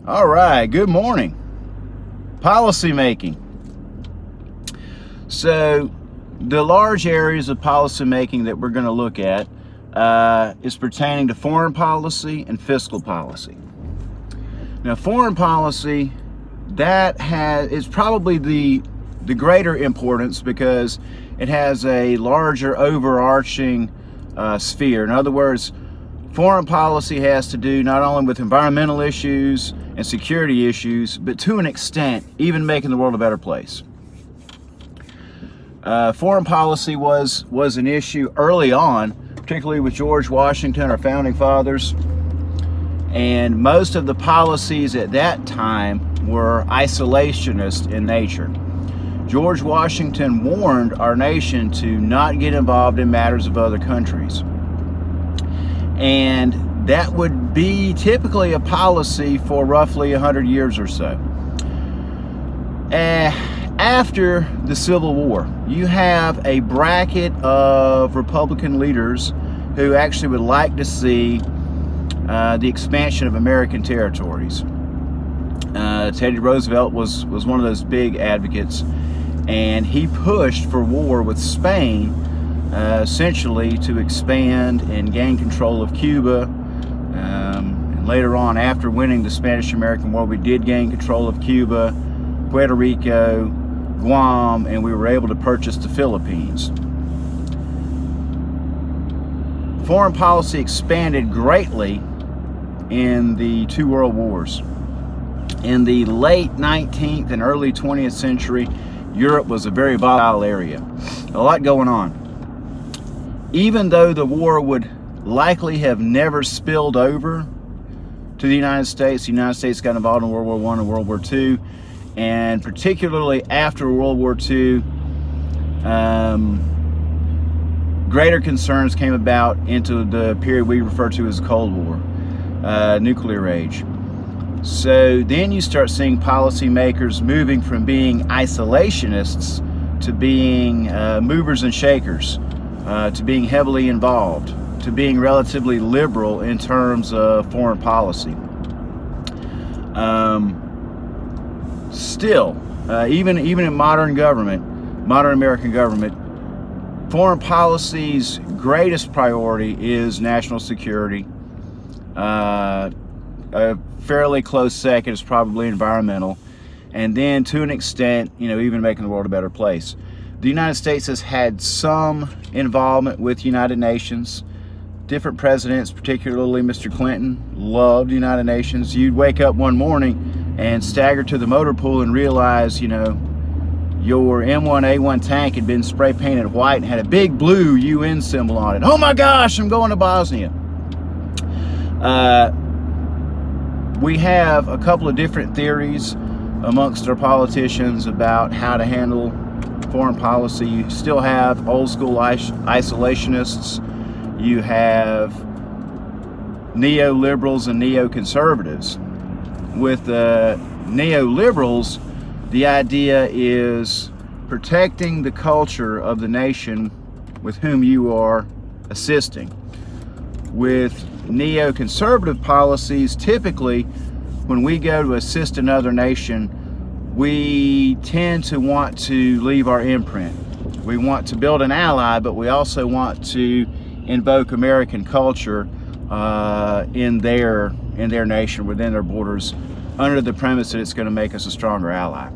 All right, good morning. Policy making. So the large areas of policy making that we're going to look at is pertaining to foreign policy and fiscal policy. Now, foreign policy, is probably the greater importance because it has a larger overarching sphere. In other words, foreign policy has to do not only with environmental issues and security issues, but to an extent, even making the world a better place. Foreign policy was an issue early on, particularly with George Washington, our founding fathers, and most of the policies at that time were isolationist in nature. George Washington warned our nation to not get involved in matters of other countries. And that would be typically a policy for roughly 100 years or so. After the Civil War, you have a bracket of Republican leaders who actually would like to see the expansion of American territories. Teddy Roosevelt was one of those big advocates, and he pushed for war with Spain, essentially to expand and gain control of Cuba. And later on, after winning the Spanish-American War, we did gain control of Cuba, Puerto Rico, Guam, and we were able to purchase the Philippines. Foreign policy expanded greatly in the two world wars. In the late 19th and early 20th century, Europe was a very volatile area. A lot going on. Even though the war would likely have never spilled over to the United States got involved in World War I and World War II, and particularly after World War II, greater concerns came about into the period we refer to as the Cold War, nuclear age. So then you start seeing policymakers moving from being isolationists to being movers and shakers, to being heavily involved, to being relatively liberal in terms of foreign policy. Still, even in modern American government, foreign policy's greatest priority is national security. A fairly close second is probably environmental, and then to an extent, even making the world a better place. The United States has had some involvement with United Nations. Different presidents, particularly Mr. Clinton, loved the United Nations. You'd wake up one morning and stagger to the motor pool and realize, your M1A1 tank had been spray painted white and had a big blue UN symbol on it. Oh my gosh, I'm going to Bosnia. We have a couple of different theories amongst our politicians about how to handle foreign policy. You still have old school isolationists. You have neoliberals and neoconservatives. With neoliberals, the idea is protecting the culture of the nation with whom you are assisting. With neoconservative policies, typically when we go to assist another nation, we tend to want to leave our imprint. We want to build an ally, but we also want to invoke American culture in their nation, within their borders, under the premise that it's going to make us a stronger ally.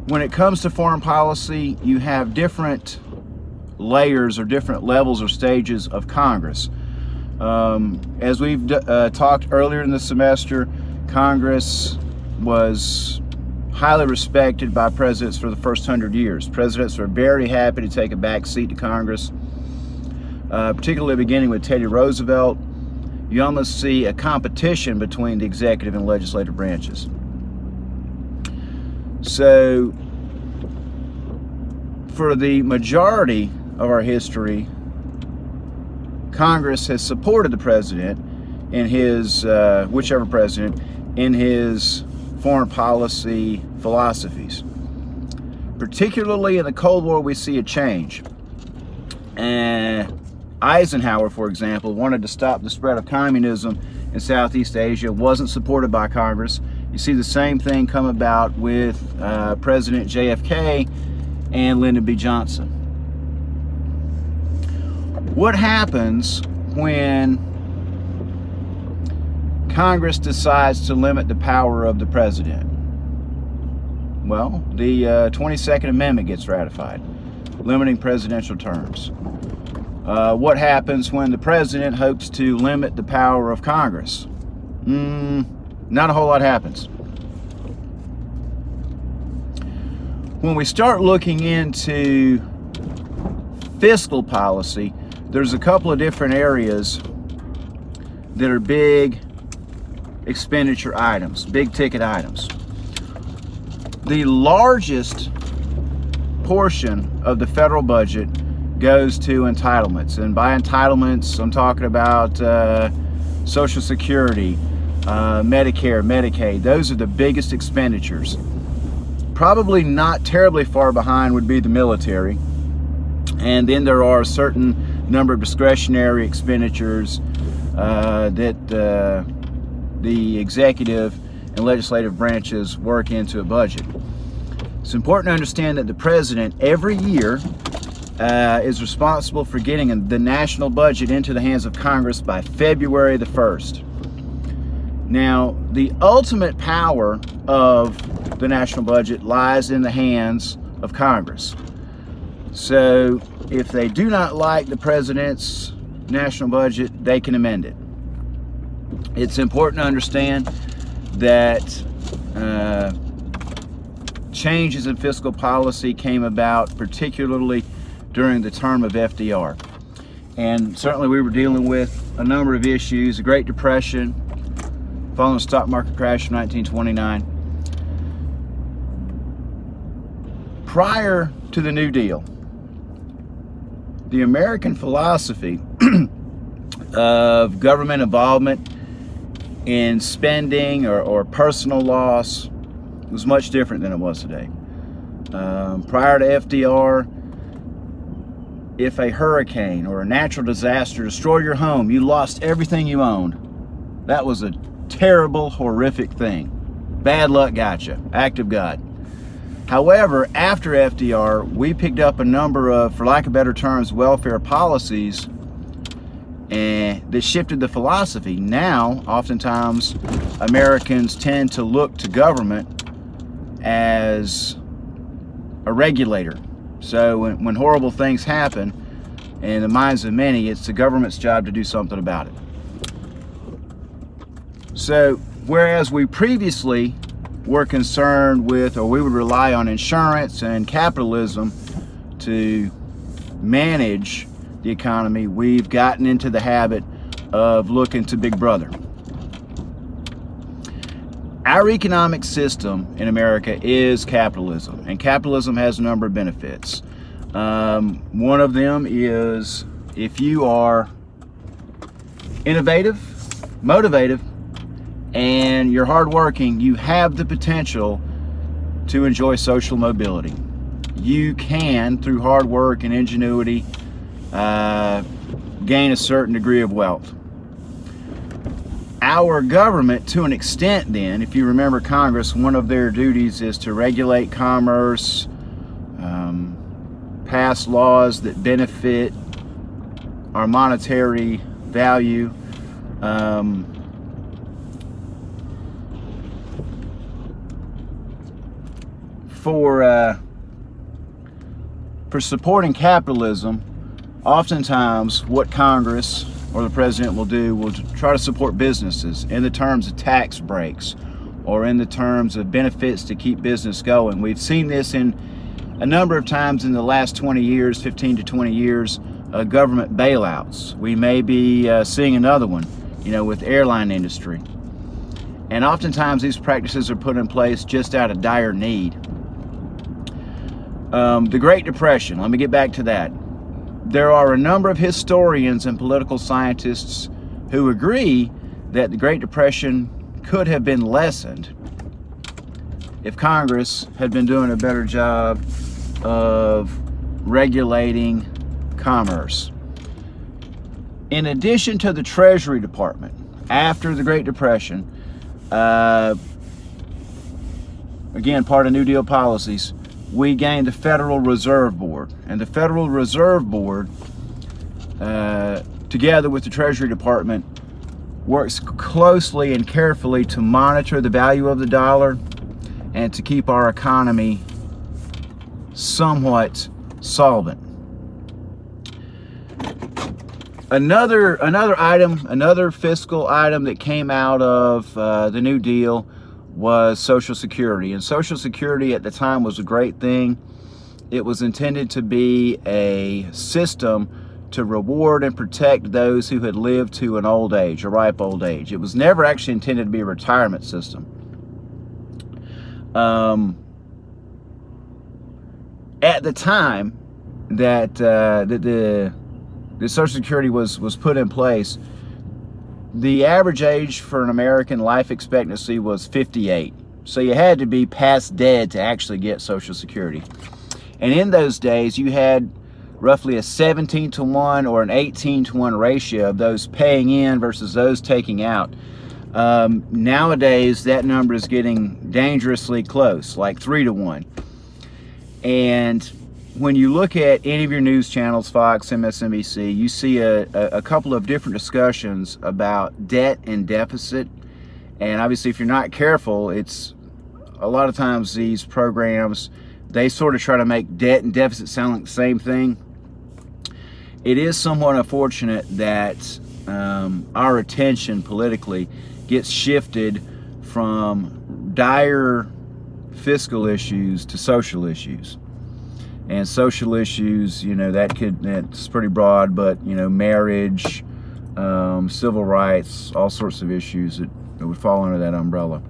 When it comes to foreign policy, you have different layers or different levels or stages of Congress. As we've talked earlier in the semester, Congress was highly respected by presidents for the first 100 years. Presidents are very happy to take a back seat to Congress, particularly beginning with Teddy Roosevelt. You almost see a competition between the executive and legislative branches. So, for the majority of our history, Congress has supported the president in his, whichever president, in his foreign policy philosophies. Particularly in the Cold War, we see a change. Eisenhower, for example, wanted to stop the spread of communism in Southeast Asia, wasn't supported by Congress. You see the same thing come about with President JFK and Lyndon B. Johnson. What happens when Congress decides to limit the power of the president? Well, the 22nd Amendment gets ratified, limiting presidential terms. What happens when the president hopes to limit the power of Congress? Not a whole lot happens. When we start looking into fiscal policy, there's a couple of different areas that are big expenditure items, big ticket items. The largest portion of the federal budget goes to entitlements, and by entitlements I'm talking about Social Security, Medicare, Medicaid. Those are the biggest expenditures. Probably not terribly far behind would be the military, and then there are a certain number of discretionary expenditures that the executive and legislative branches work into a budget. It's important to understand that the president every year is responsible for getting the national budget into the hands of Congress by February the 1st. Now, the ultimate power of the national budget lies in the hands of Congress. So if they do not like the president's national budget, they can amend it. It's important to understand that changes in fiscal policy came about particularly during the term of FDR. And certainly we were dealing with a number of issues, the Great Depression, following the stock market crash of 1929. Prior to the New Deal, the American philosophy of government involvement in spending or personal loss was much different than it was today. Prior to FDR, if a hurricane or a natural disaster destroyed your home, you lost everything you owned. That was a terrible, horrific thing. Bad luck got you. Act of God. However, after FDR, we picked up a number of, for lack of better terms, welfare policies that shifted the philosophy. Now, oftentimes, Americans tend to look to government as a regulator. So when horrible things happen, in the minds of many, it's the government's job to do something about it. So whereas we previously were concerned with, or we would rely on insurance and capitalism to manage the economy, we've gotten into the habit of looking to Big Brother. Our economic system in America is capitalism, and capitalism has a number of benefits. One of them is if you are innovative, motivated, and you're hardworking, you have the potential to enjoy social mobility. You can, through hard work and ingenuity, gain a certain degree of wealth. Our government, to an extent then, if you remember Congress, one of their duties is to regulate commerce, pass laws that benefit our monetary value, for supporting capitalism. Oftentimes what Congress or the president will do will try to support businesses in the terms of tax breaks or in the terms of benefits to keep business going. We've seen this in a number of times in the last 20 years, 15 to 20 years, government bailouts. We may be seeing another one, with the airline industry. And oftentimes these practices are put in place just out of dire need. The Great Depression, let me get back to that. There are a number of historians and political scientists who agree that the Great Depression could have been lessened if Congress had been doing a better job of regulating commerce. In addition to the Treasury Department, after the Great Depression, again, part of New Deal policies, we gained the Federal Reserve Board. And the Federal Reserve Board, together with the Treasury Department, works closely and carefully to monitor the value of the dollar and to keep our economy somewhat solvent. Another fiscal item that came out of the New Deal was Social Security. And Social Security at the time was a great thing. It was intended to be a system to reward and protect those who had lived to an old age, a ripe old age. It was never actually intended to be a retirement system. At the time that the Social Security was put in place, the average age for an American life expectancy was 58. So you had to be past dead to actually get Social Security. And in those days, you had roughly a 17-to-1 or an 18-to-1 ratio of those paying in versus those taking out. Nowadays, that number is getting dangerously close, like 3-to-1. And when you look at any of your news channels, Fox, MSNBC, you see a couple of different discussions about debt and deficit. And obviously, if you're not careful, it's a lot of times these programs, they sort of try to make debt and deficit sound like the same thing. It is somewhat unfortunate that our attention politically gets shifted from dire fiscal issues to social issues. And social issues, you know, that's pretty broad, but, you know, marriage, civil rights, all sorts of issues that would fall under that umbrella.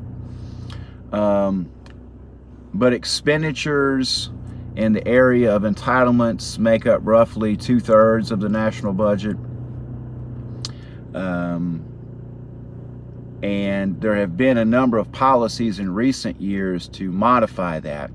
But expenditures in the area of entitlements make up roughly 2/3 of the national budget. And there have been a number of policies in recent years to modify that.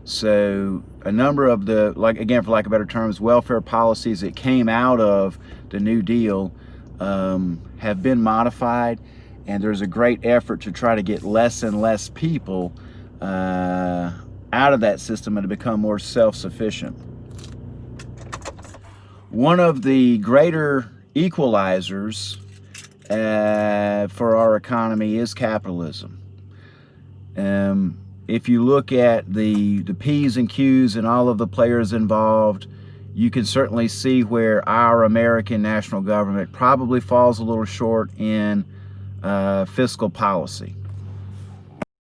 So a number of the, like, again, for lack of better terms, welfare policies that came out of the New Deal have been modified, and there's a great effort to try to get less and less people out of that system and to become more self-sufficient. One of the greater equalizers for our economy is capitalism. If you look at the P's and Q's and all of the players involved, you can certainly see where our American national government probably falls a little short in fiscal policy.